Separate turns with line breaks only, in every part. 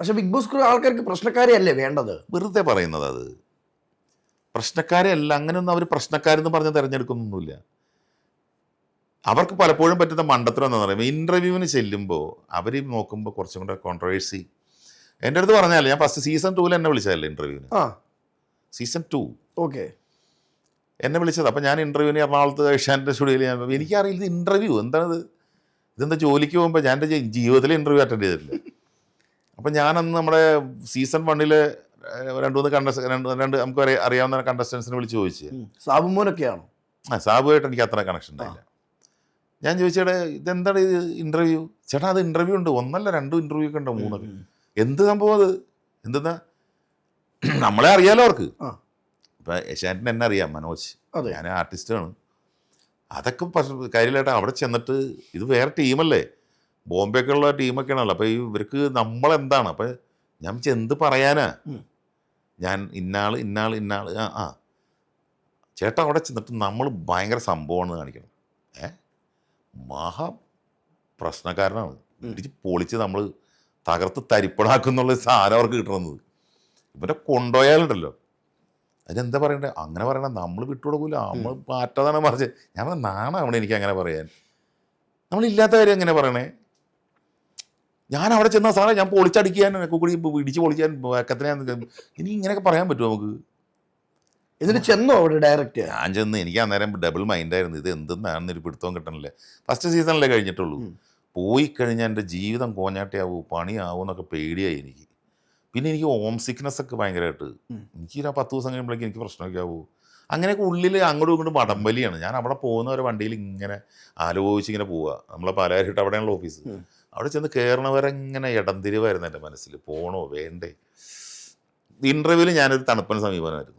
പക്ഷെ big boss ആൾക്കാർക്ക് പ്രശ്നക്കാരെ അല്ലേ വേണ്ടത്?
വെറുതെ പറയുന്നത് അത്. പ്രശ്നക്കാരെ അല്ല, അങ്ങനെയൊന്നും അവർ പ്രശ്നക്കാരെന്ന് പറഞ്ഞ് തിരഞ്ഞെടുക്കുന്നൊന്നുമില്ല. അവർക്ക് പലപ്പോഴും പറ്റുന്ന മണ്ടത്തരം എന്താണെന്ന് പറയുമ്പോൾ ഇൻ്റർവ്യൂവിന് ചെല്ലുമ്പോൾ അവർ നോക്കുമ്പോൾ കുറച്ചും കൂടെ കോൺട്രവേഴ്സി. എൻ്റെ അടുത്ത് പറഞ്ഞാൽ ഞാൻ ഫസ്റ്റ് സീസൺ 2 എന്നെ വിളിച്ചതല്ലേ ഇൻ്റർവ്യൂവിന്. സീസൺ 2
ഓക്കെ
എന്നെ വിളിച്ചത്. അപ്പം ഞാൻ ഇൻ്റർവ്യൂവിന് എറണാകുളത്ത് ഏഷ്യാനെറ്റ് സ്റ്റുഡിയോയിൽ ഞാൻ എനിക്കറിയില്ല ഇത് ഇൻ്റർവ്യൂ എന്താണത്, ഇതെന്താ ജോലിക്ക് പോകുമ്പോൾ ഞാൻ എൻ്റെ ജീവിതത്തിൽ ഇൻ്റർവ്യൂ അറ്റൻഡ് ചെയ്തിട്ടില്ല. അപ്പം ഞാനന്ന് നമ്മുടെ സീസൺ 1 രണ്ട് നമുക്ക് അറിയാവുന്ന കണ്ടസ്റ്റൻസിനെ വിളിച്ച് ചോദിച്ചു.
സാബുമോനൊക്കെയാണോ?
സാബുമായിട്ട് എനിക്ക് അത്ര കണക്ഷൻ ഉണ്ടായില്ല. ഞാൻ ചോദിച്ചേടെ ഇതെന്താണ് ഇത് ഇൻ്റർവ്യൂ? ചേട്ടാ അത് ഇൻ്റർവ്യൂ ഉണ്ട്, 1 അല്ല 2 ഇൻ്റർവ്യൂ ഒക്കെ ഉണ്ടോ, 3. എന്ത് സംഭവം അത്? എന്തെന്നാ നമ്മളെ അറിയാലോ അവർക്ക്. ഇപ്പം ഏഷ്യാനെറ്റിന് എന്നെ അറിയാം, മനോജ്, ഞാൻ ആർട്ടിസ്റ്റാണ്. അതൊക്കെ കാര്യമില്ലാട്ടാ. അവിടെ ചെന്നിട്ട് ഇത് വേറെ ടീമല്ലേ, ബോംബെയൊക്കെ ഉള്ള ടീമൊക്കെയാണല്ലോ. അപ്പോൾ ഇവർക്ക് നമ്മളെന്താണ്? അപ്പം ഞാൻ എന്ത് പറയാനാ, ഞാൻ ഇന്നാൾ ആ ചേട്ടാ അവിടെ ചെന്നിട്ട് നമ്മൾ ഭയങ്കര സംഭവമാണെന്ന് കാണിക്കണം. മഹാ പ്രശ്നക്കാരനാണ്, ഇടിച്ച് പൊളിച്ച് നമ്മൾ തകർത്ത് തരിപ്പണാക്കുന്നുള്ള സാധനം അവർക്ക് കിട്ടണമെന്നത്. ഇവരെ കൊണ്ടുപോയാലുണ്ടല്ലോ അതിനെന്താ പറയണ്ടേ, അങ്ങനെ പറയണ നമ്മൾ വിട്ടുകൊടുക്കില്ല, നമ്മൾ മാറ്റാതാണ് മറിച്ച്. ഞാൻ പറഞ്ഞ നാണാവണേ എനിക്ക് അങ്ങനെ പറയാൻ. നമ്മളില്ലാത്ത കാര്യം എങ്ങനെ പറയണേ? ഞാൻ അവിടെ ചെന്ന സാറേ ഞാൻ പൊളിച്ചടിക്കാൻ കൂടി ഇടിച്ച് പൊളിക്കാൻ വേക്കത്തിനാന്ന് ഇനി ഇങ്ങനെയൊക്കെ പറയാൻ പറ്റുമോ നമുക്ക്?
ഇതിന് ചെന്നോ അവിടെ ഡയറക്റ്റ്?
ഞാൻ ചെന്ന് എനിക്ക് അന്നേരം ഡബിൾ മൈൻഡായിരുന്നു, ഇത് എന്തെന്നാണെന്നൊരു പിടുത്തവും കിട്ടണില്ലേ. ഫസ്റ്റ് സീസണിലേ കഴിഞ്ഞിട്ടുള്ളൂ. പോയി കഴിഞ്ഞാൽ എൻ്റെ ജീവിതം കോഞ്ഞാട്ടിയാവും, പണിയാവും എന്നൊക്കെ പേടിയായി എനിക്ക്. പിന്നെ എനിക്ക് ഹോം സിക്നെസ് ഒക്കെ ഭയങ്കരമായിട്ട്. എനിക്ക് 10 ദിവസം കഴിയുമ്പോഴേക്കും എനിക്ക് പ്രശ്നമൊക്കെ ആവുമോ, അങ്ങനെയൊക്കെ ഉള്ളിൽ അങ്ങോട്ടും ഇങ്ങോട്ടും വടംവലിയാണ്. ഞാൻ അവിടെ പോകുന്നവരെ വണ്ടിയിൽ ഇങ്ങനെ ആലോചിച്ചിങ്ങനെ പോവുക. നമ്മളെ പാലാരിട്ട് അവിടെയുള്ള ഓഫീസ്. അവിടെ ചെന്ന് കയറണവരെ ഇങ്ങനെ ഇടംതിരിവായിരുന്നു എൻ്റെ മനസ്സിൽ, പോണോ വേണ്ടേ. ഇൻ്റർവ്യൂവിൽ ഞാനൊരു തണുപ്പൻ സമീപനമായിരുന്നു.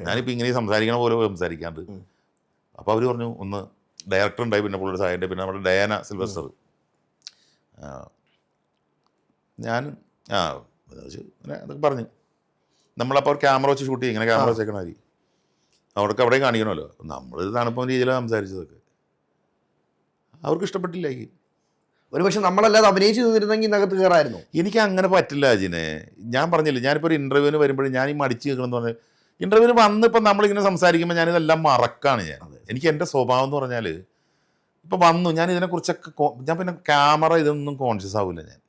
ഞാനിപ്പോൾ ഇങ്ങനെ സംസാരിക്കണ പോലെ സംസാരിക്കാണ്ട്. അപ്പോൾ അവർ പറഞ്ഞു, ഒന്ന് ഡയറക്ടർ ഉണ്ടായി, പിന്നെ പുള്ളിയുടെ സഹായം, പിന്നെ നമ്മുടെ ഡയാന സിൽവസ്റ്റർ. ഞാൻ അങ്ങനെ അതൊക്കെ പറഞ്ഞു. നമ്മളപ്പോൾ ക്യാമറ വെച്ച് ഷൂട്ട് ചെയ്യും, ഇങ്ങനെ ക്യാമറ വെച്ചേക്കണമായിരിക്കും. അവർക്ക് അവിടെ കാണിക്കണമല്ലോ. നമ്മൾ തണുപ്പം രീതിയിലാണ് സംസാരിച്ചതൊക്കെ. അവർക്ക് ഇഷ്ടപ്പെട്ടില്ല.
ഒരു പക്ഷെ നമ്മളല്ലാതെ അഭിനയിച്ച് നിന്നിരുന്നെങ്കിൽ ഇതിനകത്ത് കയറായിരുന്നു.
എനിക്ക് അങ്ങനെ പറ്റില്ല അജിനെ. ഞാൻ പറഞ്ഞില്ല, ഞാനിപ്പോൾ ഒരു ഇൻ്റർവ്യൂവിന് വരുമ്പോഴും ഞാൻ ഈ മടിച്ച് നിൽക്കണമെന്ന് പറഞ്ഞാൽ, ഇൻ്റർവ്യൂവിന് വന്നിപ്പോൾ നമ്മളിങ്ങനെ സംസാരിക്കുമ്പോൾ ഞാനിതെല്ലാം മറക്കാണ്. എനിക്ക് എൻ്റെ സ്വഭാവം എന്ന് പറഞ്ഞാൽ, ഇപ്പോൾ വന്നു ഞാൻ ഇതിനെക്കുറിച്ചൊക്കെ ഞാൻ പിന്നെ ക്യാമറ ഇതൊന്നും കോൺഷ്യസ് ആവില്ല ഞാൻ.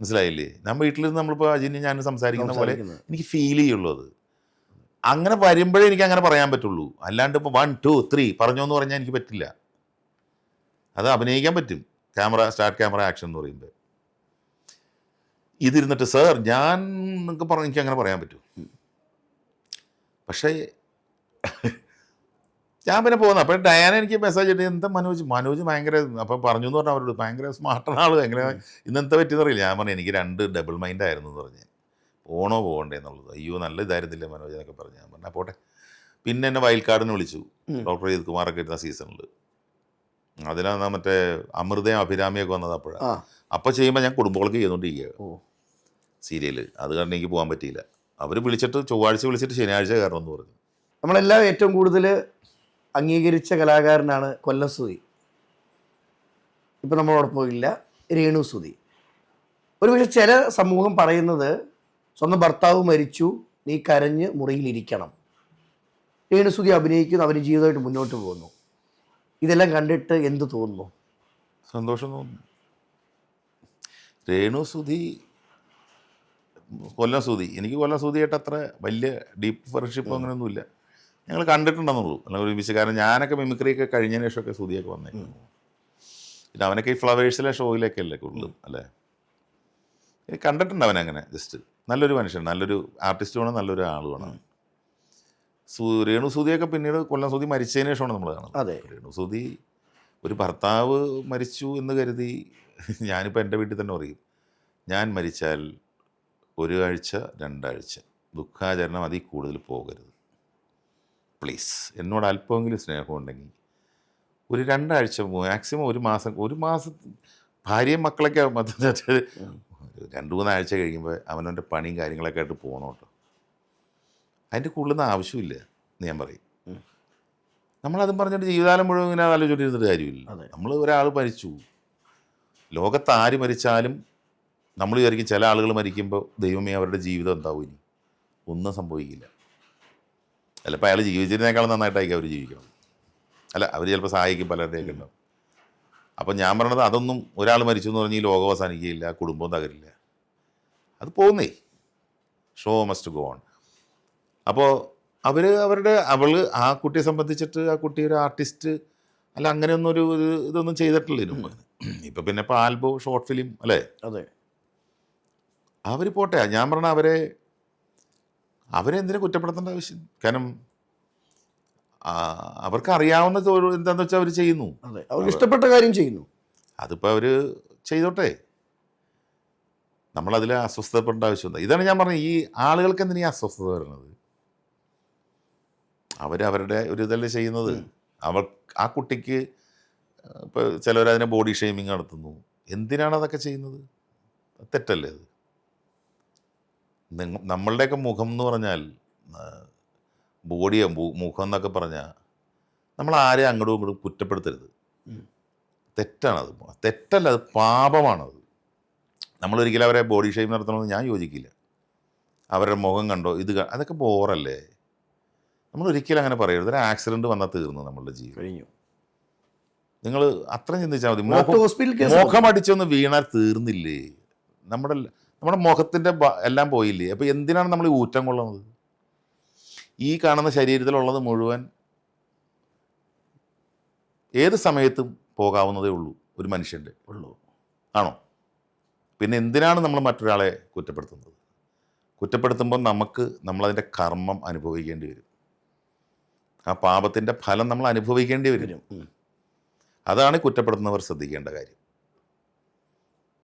മനസ്സിലായില്ലേ? ഞാൻ വീട്ടിലിരുന്ന് നമ്മളിപ്പോൾ അജിനെ ഞാൻ സംസാരിക്കുന്ന പോലെ എനിക്ക് ഫീൽ ചെയ്യുള്ളൂ. അത് അങ്ങനെ വരുമ്പോഴേ എനിക്ക് അങ്ങനെ പറയാൻ പറ്റുള്ളൂ. അല്ലാണ്ട് ഇപ്പോൾ 1 2 3 പറഞ്ഞോന്ന് പറഞ്ഞാൽ എനിക്ക് പറ്റില്ല. അത് അഭിനയിക്കാൻ പറ്റും, സ്റ്റാർട്ട് ക്യാമറ ആക്ഷൻ എന്ന് പറയുമ്പോൾ. ഇതിരുന്നിട്ട് സാർ ഞാൻ എന്നൊക്കെ പറഞ്ഞ് എനിക്ക് അങ്ങനെ പറയാൻ പറ്റും. പക്ഷേ ഞാൻ പിന്നെ പോകുന്നത്. അപ്പോൾ ഡയാന എനിക്ക് മെസ്സേജ് ഇട്ട്, എന്താ മനോജ് ഭയങ്കര, അപ്പോൾ പറഞ്ഞു എന്ന് പറഞ്ഞാൽ അവരോട് ഭയങ്കര സ്മാർട്ടാണ് ആൾ, എങ്ങനെ ഇന്നെന്താ പറ്റിയെന്ന് അറിയില്ല. ഞാൻ പറഞ്ഞു എനിക്ക് 2 ഡബിൾ മൈൻഡായിരുന്നു എന്ന് പറഞ്ഞ്, പോണോ പോകണ്ടേ എന്നുള്ളത്. അയ്യോ നല്ല ഇതായിരുന്നില്ല മനോജ് എന്നൊക്കെ പറഞ്ഞു. ഞാൻ പറഞ്ഞാൽ പോട്ടെ. പിന്നെ എന്നെ വയൽക്കാടിന് വിളിച്ചു, ഡോക്ടർ അജിത് കുമാറൊക്കെ ഇരുന്ന സീസണിൽ. അതിലാണ് മറ്റേ അമൃതയും അഭിരാമിയൊക്കെ വന്നത്. അപ്പോഴാണ് അപ്പോൾ ചെയ്യുമ്പോൾ ഞാൻ കുടുംബങ്ങൾക്ക് ചെയ്തുകൊണ്ടിരിക്കുക സീരിയൽ. അത് കാരണം എനിക്ക് പോകാൻ പറ്റിയില്ല. അവർ വിളിച്ചിട്ട് ചൊവ്വാഴ്ച വിളിച്ചിട്ട് ശനിയാഴ്ച കയറണമെന്ന് പറഞ്ഞു.
നമ്മളെല്ലാം ഏറ്റവും കൂടുതൽ അംഗീകരിച്ച കലാകാരനാണ് കൊല്ലം സുധി. ഇപ്പം നമ്മളോടൊപ്പം ഇല്ല, രേണു സുധി. ഒരുപക്ഷെ ചില സമൂഹം പറയുന്നത് സ്വന്തം ഭർത്താവ് മരിച്ചു, നീ കരഞ്ഞ് മുറിയിലിരിക്കണം. രേണു സുധി അഭിനയിക്കുന്നു, അവർ ജീവിതമായിട്ട് മുന്നോട്ട് പോകുന്നു. ഇതെല്ലാം കണ്ടിട്ട് എന്ത് തോന്നുന്നു?
സന്തോഷം തോന്നുന്നു. രേണു സുധി, കൊല്ലം സുധി, എനിക്ക് കൊല്ലം സുധിയായിട്ട് അത്ര വലിയ ഡീപ്പ് ഫ്രണ്ട്ഷിപ്പ് അങ്ങനെയൊന്നുമില്ല. ഞങ്ങൾ കണ്ടിട്ടുണ്ടെന്നുള്ളൂ, അല്ല ഒരുമിച്ച്. കാരണം ഞാനൊക്കെ മിമിക്രിയൊക്കെ കഴിഞ്ഞതിന് ശേഷമൊക്കെ സുധിയൊക്കെ വന്നേക്കുന്നു. പിന്നെ അവനൊക്കെ ഈ ഫ്ലവേഴ്സിലെ ഷോയിലൊക്കെ അല്ലേ കൂടുതലും അല്ലേ. കണ്ടിട്ടുണ്ട് അവനങ്ങനെ. ജസ്റ്റ് നല്ലൊരു മനുഷ്യൻ, നല്ലൊരു ആർട്ടിസ്റ്റ് വേണം, നല്ലൊരു ആൾ വേണം. രേണു സുധിയൊക്കെ പിന്നീട് കൊല്ലം സുധി മരിച്ചതിന് ശേഷമാണ് നമ്മൾ കാണുന്നത്. രേണു സുധി ഒരു ഭർത്താവ് മരിച്ചു എന്ന് കരുതി, ഞാനിപ്പോൾ എൻ്റെ വീട്ടിൽ തന്നെ പറയും, ഞാൻ മരിച്ചാൽ 1 ആഴ്ച 2 ആഴ്ച ദുഃഖാചരണം അതിൽ കൂടുതൽ പോകരുത് പ്ലീസ്. എന്നോട് അല്പമെങ്കിലും സ്നേഹമുണ്ടെങ്കിൽ ഒരു 2 ആഴ്ച, മാക്സിമം 1 മാസം ഭാര്യയും മക്കളൊക്കെ 2-3 ആഴ്ച കഴിയുമ്പോൾ അവനവൻ്റെ പണിയും കാര്യങ്ങളൊക്കെ ആയിട്ട് പോകണം കേട്ടോ. അതിൻ്റെ കൂടുതലൊന്നും ആവശ്യമില്ല എന്ന് ഞാൻ പറയും. നമ്മളതും പറഞ്ഞിട്ട് ജീവിതകാലം മുഴുവൻ ഇങ്ങനെ ആലോചിച്ചിരുന്നിട്ട് കാര്യമില്ല. നമ്മൾ ഒരാൾ മരിച്ചു, ലോകത്ത് ആര് മരിച്ചാലും നമ്മൾ വിചാരിക്കും ചില ആളുകൾ മരിക്കുമ്പോൾ ദൈവമേ അവരുടെ ജീവിതം എന്താവും ഇനി, ഒന്നും സംഭവിക്കില്ല. ചിലപ്പോൾ അയാൾ ജീവിച്ചതിനേക്കാളും നന്നായിട്ടായിരിക്കും അവർ ജീവിക്കണം. അല്ല, അവർ ചിലപ്പോൾ സഹായിക്കും, പലരുടെയൊക്കെ ഉണ്ടാവും. അപ്പം ഞാൻ പറയണത് അതൊന്നും, ഒരാൾ മരിച്ചു എന്ന് പറഞ്ഞ് ഈ ലോകം അവസാനിക്കുകയില്ല, കുടുംബം തകരില്ല, അത് പോകുന്നേ, ഷോ മസ്റ്റ് ഗോ ഓൺ. അപ്പോൾ അവൾ ആ കുട്ടിയെ സംബന്ധിച്ചിട്ട് ആ കുട്ടി ഒരു ആർട്ടിസ്റ്റ് അല്ല, അങ്ങനെയൊന്നും ഒരു ഇതൊന്നും ചെയ്തിട്ടില്ല ഇതിന്. ഇപ്പം പിന്നെ ഇപ്പോൾ ആൽബം, ഷോർട്ട് ഫിലിം അല്ലേ,
അതെ,
അവർ പോട്ടെ. ഞാൻ പറഞ്ഞ അവരെ എന്തിനു കുറ്റപ്പെടുത്തേണ്ട ആവശ്യം? കാരണം അവർക്ക് അറിയാവുന്ന എന്താണെന്ന് വെച്ചാൽ അവർ ചെയ്യുന്നു.
അതെ, അവർക്ക് ഇഷ്ടപ്പെട്ട കാര്യം ചെയ്യുന്നു.
അതിപ്പോൾ അവർ ചെയ്തോട്ടെ, നമ്മളതിൽ അസ്വസ്ഥപ്പെടേണ്ട ആവശ്യമുണ്ട്. ഇതാണ് ഞാൻ പറഞ്ഞത്, ഈ ആളുകൾക്ക് എന്തിനാ ഈ അസ്വസ്ഥത വരുന്നത്? അവരുടെ ഒരു ഇതല്ലേ ചെയ്യുന്നത്. ആ കുട്ടിക്ക് ഇപ്പോൾ ചിലവരതിനെ ബോഡി ഷെയ്മിങ് നടത്തുന്നു. എന്തിനാണ് അതൊക്കെ ചെയ്യുന്നത്? തെറ്റല്ലേ അത്? നമ്മളുടെയൊക്കെ മുഖം എന്ന് പറഞ്ഞാൽ, മുഖം എന്നൊക്കെ പറഞ്ഞാൽ നമ്മൾ ആരെയും അങ്ങോട്ടും ഇങ്ങോട്ടും കുറ്റപ്പെടുത്തരുത്. തെറ്റാണത്, തെറ്റല്ല, അത് പാപമാണത്. നമ്മളൊരിക്കലും അവരെ ബോഡി ഷെയ്ം നടത്തണമെന്ന് ഞാൻ യോജിക്കില്ല. അവരുടെ മുഖം കണ്ടോ, അതൊക്കെ ബോറല്ലേ? നമ്മളൊരിക്കലും അങ്ങനെ പറയരുത്. ഒരു ആക്സിഡൻറ്റ് വന്നാൽ തീർന്നു നമ്മളുടെ ജീവിതം, കഴിഞ്ഞു. നിങ്ങൾ അത്രയും ചിന്തിച്ചാൽ മതി. മുഖമടിച്ചൊന്ന് വീണാൽ തീർന്നില്ലേ? നമ്മുടെ മുഖത്തിൻ്റെ എല്ലാം പോയില്ലേ? അപ്പോൾ എന്തിനാണ് നമ്മൾ ഈ ഊറ്റം കൊള്ളുന്നത്? ഈ കാണുന്ന ശരീരത്തിലുള്ളത് മുഴുവൻ ഏത് സമയത്തും പോകാവുന്നതേ ഉള്ളൂ ഒരു മനുഷ്യൻ്റെ ഉള്ളൂ, ആണോ? പിന്നെ എന്തിനാണ് നമ്മൾ മറ്റൊരാളെ കുറ്റപ്പെടുത്തുന്നത്? കുറ്റപ്പെടുത്തുമ്പോൾ നമ്മളതിൻ്റെ കർമ്മം അനുഭവിക്കേണ്ടി വരും. ആ പാപത്തിൻ്റെ ഫലം നമ്മൾ അനുഭവിക്കേണ്ടി വരും. അതാണ് കുറ്റപ്പെടുത്തുന്നവർ ശ്രദ്ധിക്കേണ്ട കാര്യം.